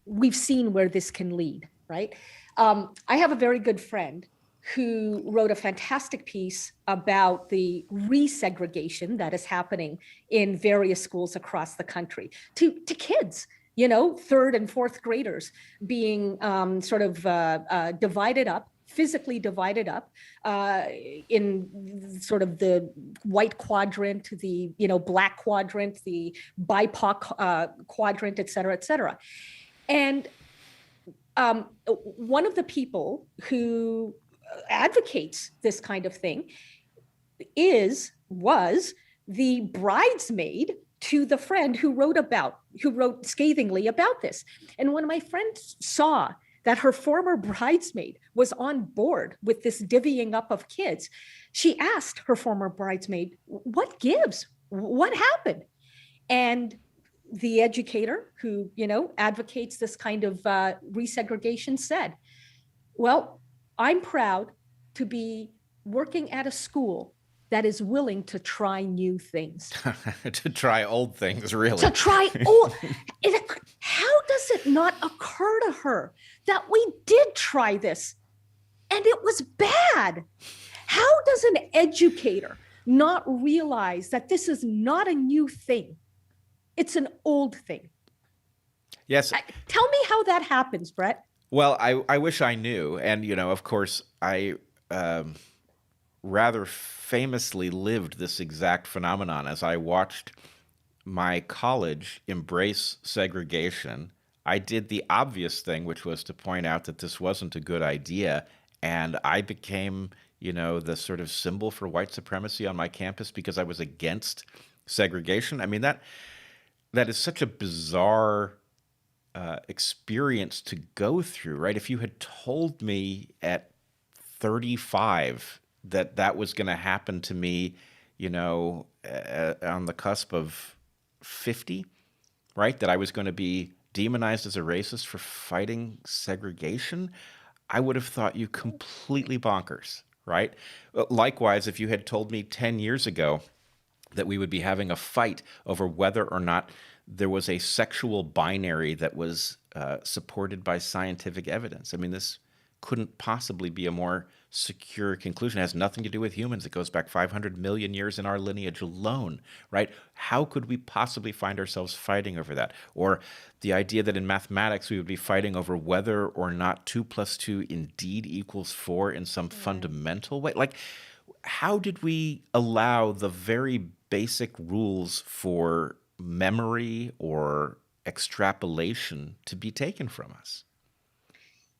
We've seen where this can lead, right? I have a very good friend who wrote a fantastic piece about the resegregation that is happening in various schools across the country to kids, third and fourth graders being divided up, physically divided up in sort of the white quadrant, the black quadrant, the BIPOC quadrant, et cetera, et cetera. And one of the people who advocates this kind of thing was the bridesmaid to the friend who wrote scathingly about this. And when my friend saw that her former bridesmaid was on board with this divvying up of kids, she asked her former bridesmaid, "What gives? What happened?" And the educator who, advocates this kind of resegregation said, "Well, I'm proud to be working at a school that is willing to try new things." To try old things, really. To try old. How does it not occur to her that we did try this and it was bad? How does an educator not realize that this is not a new thing? It's an old thing. Yes. Tell me how that happens, Bret. Well, I wish I knew. And, of course, I rather famously lived this exact phenomenon as I watched my college embrace segregation. I did the obvious thing, which was to point out that this wasn't a good idea. And I became, the sort of symbol for white supremacy on my campus because I was against segregation. I mean, that is such a bizarre experience to go through, right? If you had told me at 35 that was going to happen to me, on the cusp of 50, right? That I was going to be demonized as a racist for fighting segregation, I would have thought you completely bonkers, right? Likewise, if you had told me 10 years ago that we would be having a fight over whether or not there was a sexual binary that was supported by scientific evidence. I mean, this couldn't possibly be a more secure conclusion. It has nothing to do with humans. It goes back 500 million years in our lineage alone, right? How could we possibly find ourselves fighting over that? Or the idea that in mathematics we would be fighting over whether or not 2 + 2 indeed equals 4 in some fundamental way. Like, how did we allow the very basic rules for memory or extrapolation to be taken from us?